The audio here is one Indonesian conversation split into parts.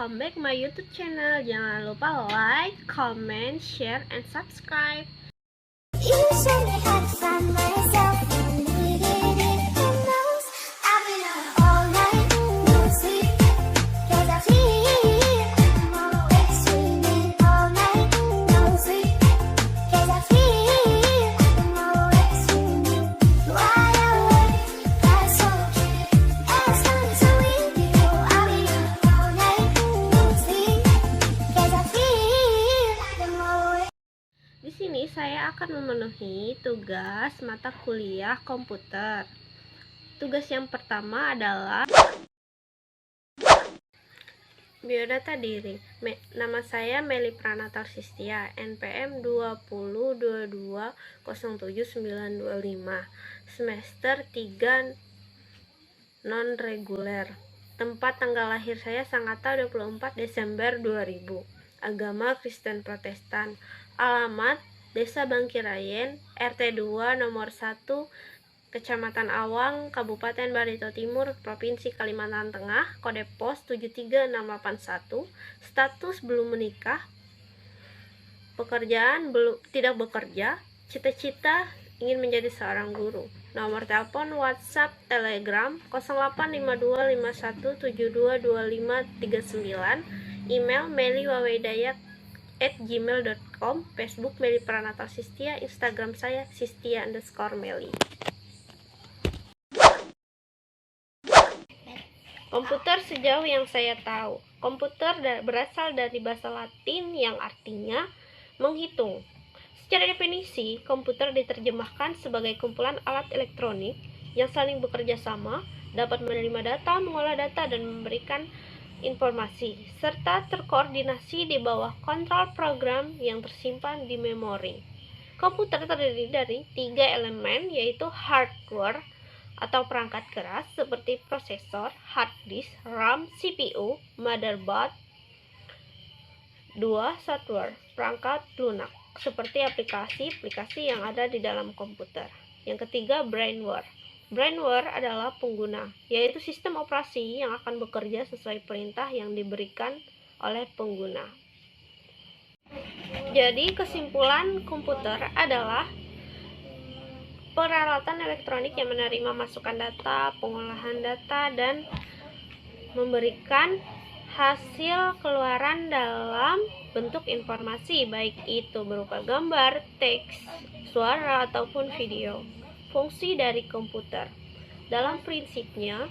welcome back my YouTube channel. Jangan lupa like, comment, share, and subscribe. You show me how to find myself. Di sini saya akan memenuhi tugas mata kuliah komputer. Tugas yang pertama adalah biodata diri. Nama saya Meli Pranatar Sistia, NPM 2022079925, semester 3 non-reguler. Tempat tanggal lahir saya Sangatta 24 Desember 2000. Agama Kristen Protestan. Alamat Desa Bangkirayen, RT 2 nomor 1, Kecamatan Awang, Kabupaten Barito Timur, Provinsi Kalimantan Tengah, kode pos 73681, status belum menikah, pekerjaan tidak bekerja, cita-cita ingin menjadi seorang guru. Nomor telepon WhatsApp, Telegram 085251722539, email meliwawedayat@gmail.com, Facebook Meli Pranatar Sistia, Instagram saya Sistia_Meli. Komputer sejauh yang saya tahu, komputer berasal dari bahasa Latin yang artinya menghitung. Secara definisi, komputer diterjemahkan sebagai kumpulan alat elektronik yang saling bekerja sama, dapat menerima data, mengolah data, dan memberikan informasi, serta terkoordinasi di bawah kontrol program yang tersimpan di memori. Komputer terdiri dari 3 elemen, yaitu hardware atau perangkat keras seperti prosesor, hard disk, RAM, CPU, motherboard. 2. Software, perangkat lunak seperti aplikasi-aplikasi yang ada di dalam komputer. Yang ketiga, brainware. Brainware adalah pengguna, yaitu sistem operasi yang akan bekerja sesuai perintah yang diberikan oleh pengguna. Jadi, kesimpulan komputer adalah peralatan elektronik yang menerima masukan data, pengolahan data, dan memberikan hasil keluaran dalam bentuk informasi, baik itu berupa gambar, teks, suara, ataupun video. Fungsi dari komputer. Dalam prinsipnya,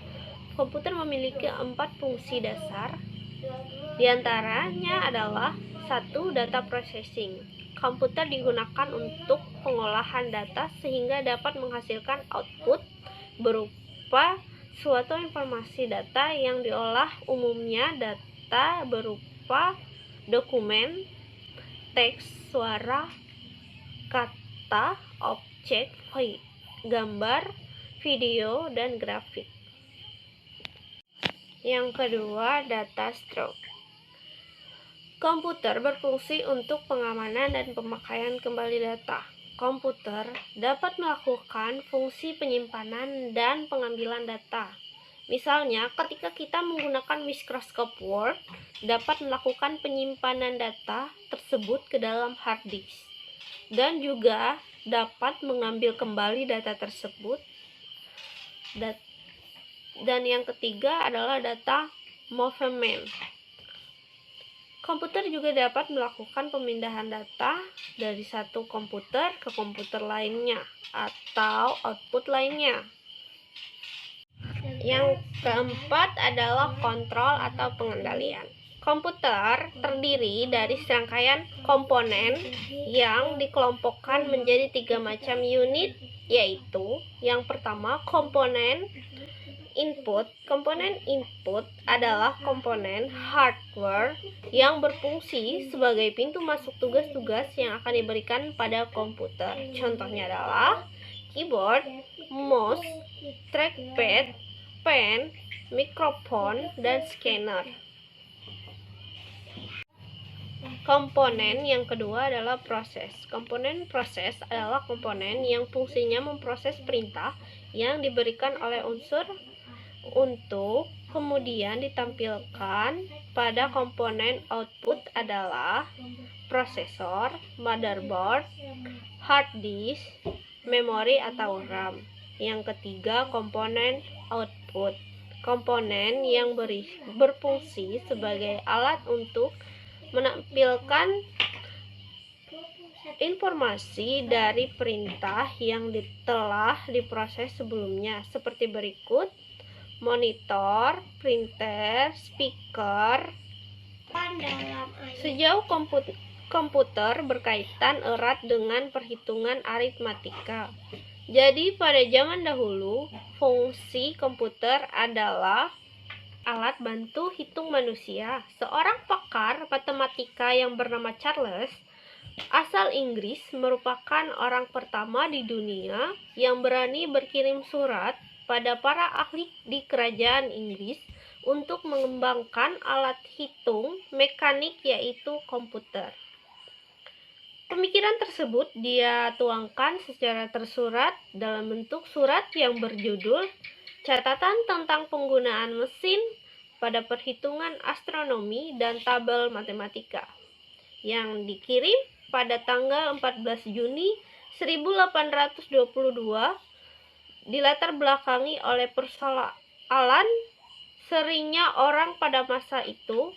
komputer memiliki 4 fungsi dasar. Di antaranya adalah 1. Data processing. Komputer digunakan untuk pengolahan data sehingga dapat menghasilkan output berupa suatu informasi data yang diolah, umumnya data berupa dokumen, teks, suara, kata, objek, gambar, video, dan grafik. Yang kedua, data store. Komputer berfungsi untuk pengamanan dan pemakaian kembali data. Komputer dapat melakukan fungsi penyimpanan dan pengambilan data. Misalnya, ketika kita menggunakan Microsoft Word, dapat melakukan penyimpanan data tersebut ke dalam hard disk, dan juga dapat mengambil kembali data tersebut. Dan yang ketiga adalah data movement. Komputer juga dapat melakukan pemindahan data dari satu komputer ke komputer lainnya atau output lainnya. Yang keempat adalah kontrol atau pengendalian. Komputer terdiri dari serangkaian komponen yang dikelompokkan menjadi 3 macam unit, yaitu yang pertama komponen input. Komponen input adalah komponen hardware yang berfungsi sebagai pintu masuk tugas-tugas yang akan diberikan pada komputer. Contohnya adalah keyboard, mouse, trackpad, pen, mikrofon, dan scanner. Komponen yang kedua adalah proses. Komponen proses adalah komponen yang fungsinya memproses perintah yang diberikan oleh unsur untuk kemudian ditampilkan pada komponen output adalah prosesor, motherboard, hard disk, memori atau RAM. Yang ketiga, komponen output. Komponen yang berfungsi sebagai alat untuk menampilkan informasi dari perintah yang telah diproses sebelumnya seperti berikut: monitor, printer, speaker. Sejauh komputer berkaitan erat dengan perhitungan aritmatika. Jadi pada zaman dahulu, fungsi komputer adalah alat bantu hitung manusia. Seorang pakar matematika yang bernama Charles, asal Inggris, merupakan orang pertama di dunia yang berani berkirim surat pada para ahli di kerajaan Inggris untuk mengembangkan alat hitung mekanik yaitu komputer. Pemikiran tersebut dia tuangkan secara tersurat dalam bentuk surat yang berjudul Catatan tentang Penggunaan Mesin pada Perhitungan Astronomi dan Tabel Matematika, yang dikirim pada tanggal 14 Juni 1822, dilatar belakangi oleh persoalan seringnya orang pada masa itu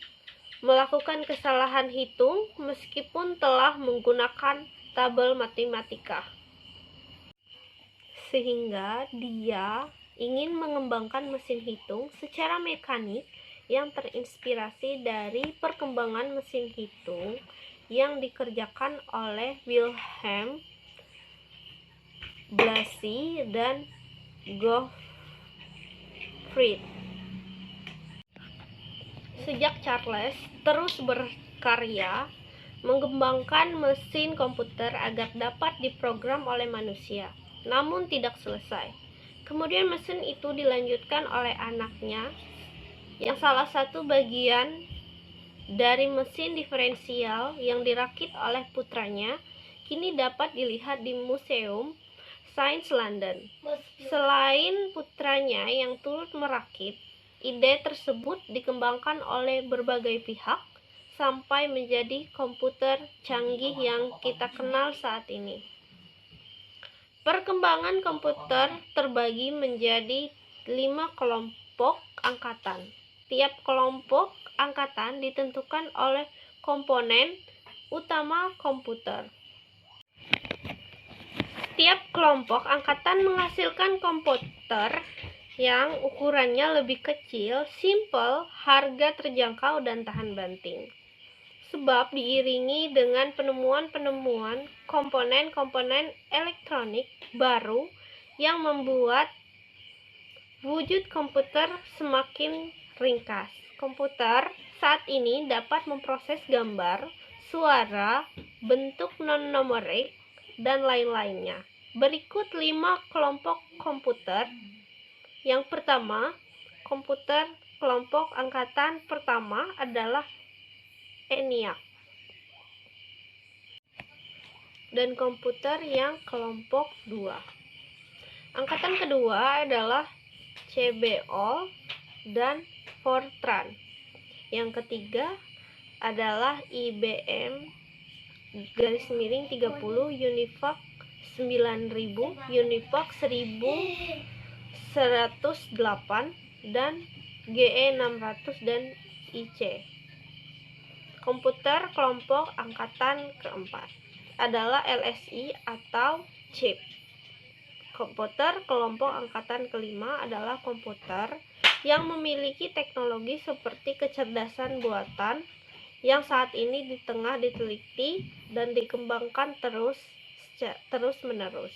melakukan kesalahan hitung meskipun telah menggunakan tabel matematika. Sehingga dia ingin mengembangkan mesin hitung secara mekanik yang terinspirasi dari perkembangan mesin hitung yang dikerjakan oleh Wilhelm Blasey dan Gottfried. Sejak Charles terus berkarya mengembangkan mesin komputer agar dapat diprogram oleh manusia, namun tidak selesai. Kemudian mesin itu dilanjutkan oleh anaknya, yang salah satu bagian dari mesin diferensial yang dirakit oleh putranya kini dapat dilihat di Museum Sains London. Selain putranya yang turut merakit, ide tersebut dikembangkan oleh berbagai pihak sampai menjadi komputer canggih yang kita kenal saat ini. Perkembangan komputer terbagi menjadi 5 kelompok angkatan. Tiap kelompok angkatan ditentukan oleh komponen utama komputer. Tiap kelompok angkatan menghasilkan komputer yang ukurannya lebih kecil, simple, harga terjangkau, dan tahan banting. Sebab diiringi dengan penemuan-penemuan komponen-komponen elektronik baru yang membuat wujud komputer semakin ringkas. Komputer saat ini dapat memproses gambar, suara, bentuk non-numerik, dan lain-lainnya. Berikut 5 kelompok komputer. Yang pertama, komputer kelompok angkatan pertama adalah ENIAC. Dan komputer yang kelompok 2. Angkatan kedua adalah CBOL dan Fortran. Yang ketiga adalah IBM _30, Univac 9000, Univac 1108, dan GE600 dan IC. Komputer kelompok angkatan keempat adalah LSI atau chip. Komputer kelompok angkatan kelima adalah komputer yang memiliki teknologi seperti kecerdasan buatan yang saat ini di tengah diteliti dan dikembangkan terus-menerus.